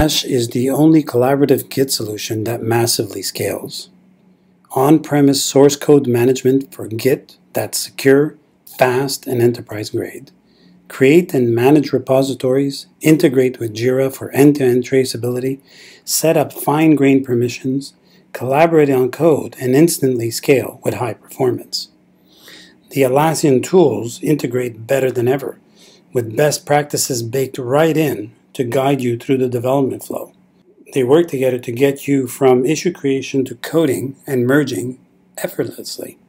Stash is the only collaborative Git solution that massively scales. On-premise source code management for Git that's secure, fast, and enterprise grade. Create and manage repositories, integrate with Jira for end-to-end traceability, set up fine-grained permissions, collaborate on code, and instantly scale with high performance. The Atlassian tools integrate better than ever, with best practices baked right in to guide you through the development flow. They work together to get you from issue creation to coding and merging effortlessly.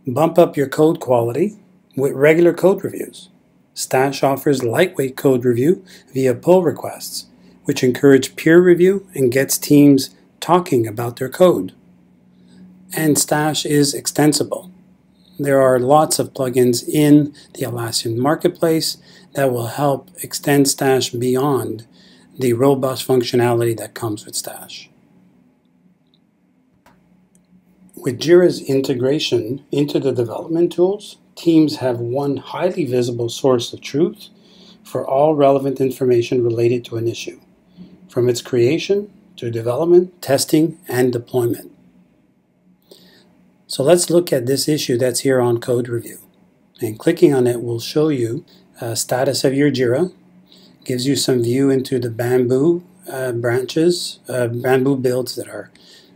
Bump up your code quality with regular code reviews. Stash offers lightweight code review via pull requests, which encourage peer review and gets teams talking about their code. And Stash is extensible. There are lots of plugins in the Atlassian marketplace that will help extend Stash beyond the robust functionality that comes with Stash. With Jira's integration into the development tools, teams have one highly visible source of truth for all relevant information related to an issue, from its creation to development, testing, and deployment. So let's look at this issue that's here on Code Review. And clicking on it will show you a status of your Jira, gives you some view into the Bamboo branches, Bamboo builds that are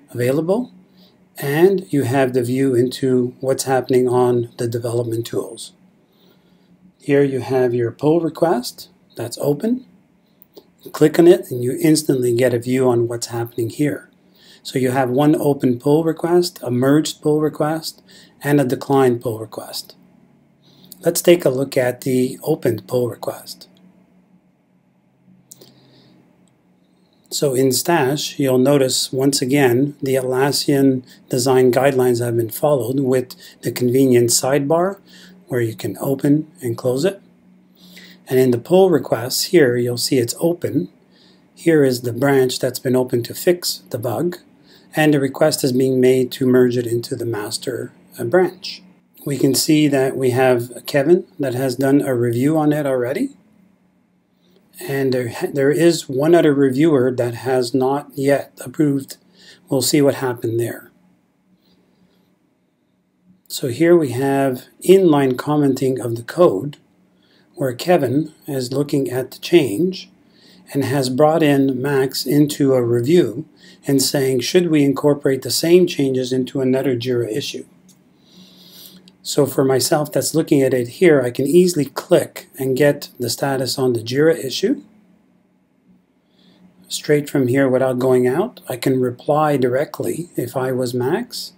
available, and you have the view into what's happening on the development tools. Here you have your pull request that's open. Click on it and you instantly get a view on what's happening here. So you have one open pull request, a merged pull request, and a declined pull request. Let's take a look at the opened pull request. So in Stash, you'll notice once again the Atlassian design guidelines have been followed with the convenient sidebar where you can open and close it. And in the pull requests here, you'll see it's open. Here is the branch that's been opened to fix the bug, and the request is being made to merge it into the master branch. We can see that we have Kevin that has done a review on it already. And there is one other reviewer that has not yet approved. We'll see what happened there. So here we have inline commenting of the code, where Kevin is looking at the change and has brought in Max into a review and saying, should we incorporate the same changes into another Jira issue? So for myself that's looking at it here, I can easily click and get the status on the Jira issue. Straight from here without going out. I can reply directly if I was Max.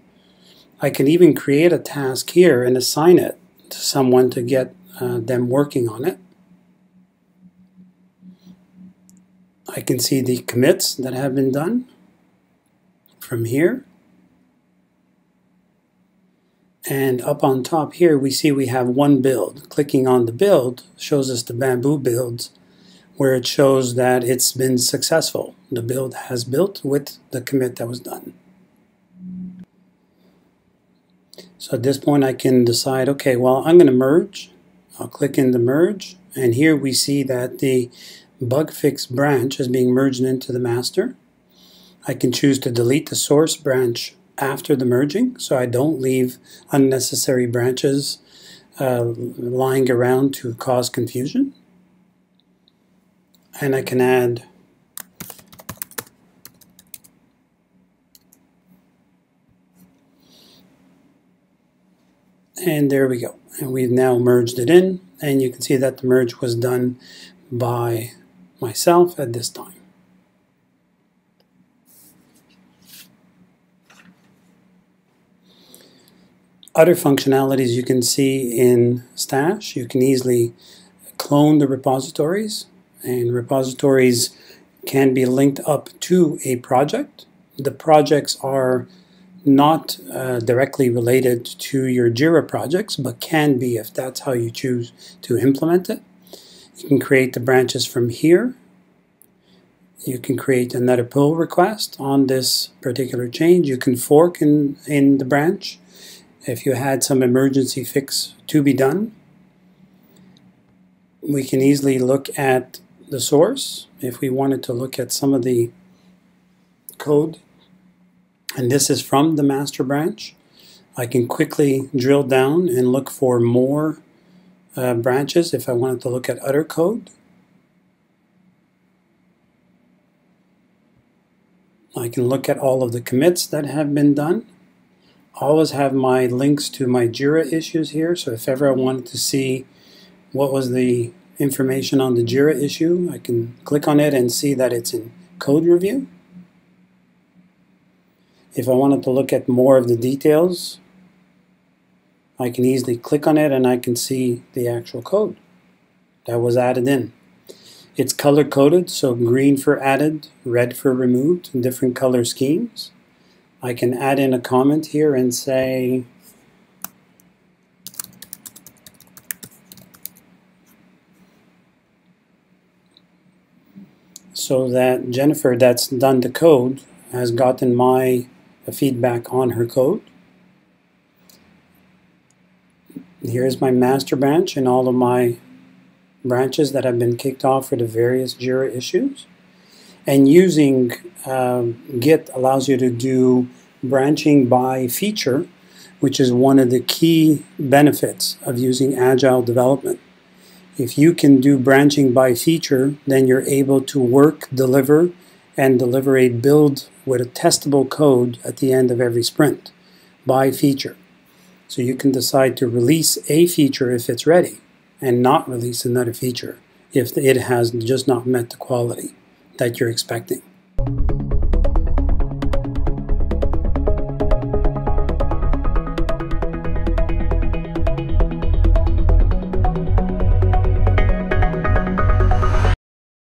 I can even create a task here and assign it to someone to get them working on it. I can see the commits that have been done from here. And up on top here we see we have one build. Clicking on the build shows us the Bamboo builds where it shows that it's been successful. The build has built with the commit that was done. So at this point I can decide, okay, well I'm going to merge. I'll click in the merge, and here we see that the bug fix branch is being merged into the master. I can choose to delete the source branch after the merging, so I don't leave unnecessary branches lying around to cause confusion. And I can add and there we go. And we've now merged it in, and you can see that the merge was done by myself at this time. Other functionalities you can see in Stash, you can easily clone the repositories, and repositories can be linked up to a project. The projects are not directly related to your Jira projects, but can be if that's how you choose to implement it. You can create the branches from here. You can create another pull request on this particular change. You can fork in the branch if you had some emergency fix to be done. We can easily look at the source, if we wanted to look at some of the code, and this is from the master branch, I can quickly drill down and look for more branches if I wanted to look at other code. I can look at all of the commits that have been done. I always have my links to my Jira issues here, so if ever I wanted to see what was the information on the Jira issue, I can click on it and see that it's in code review. If I wanted to look at more of the details, I can easily click on it and I can see the actual code that was added in. It's color coded, so green for added, red for removed, in different color schemes. I can add in a comment here and say, so that Jennifer, that's done the code, has gotten my feedback on her code. Here's my master branch and all of my branches that have been kicked off for the various Jira issues. And using Git allows you to do branching by feature, which is one of the key benefits of using agile development. If you can do branching by feature, then you're able to work, deliver a build with a testable code at the end of every sprint by feature. So you can decide to release a feature if it's ready and not release another feature if it has just not met the quality that you're expecting.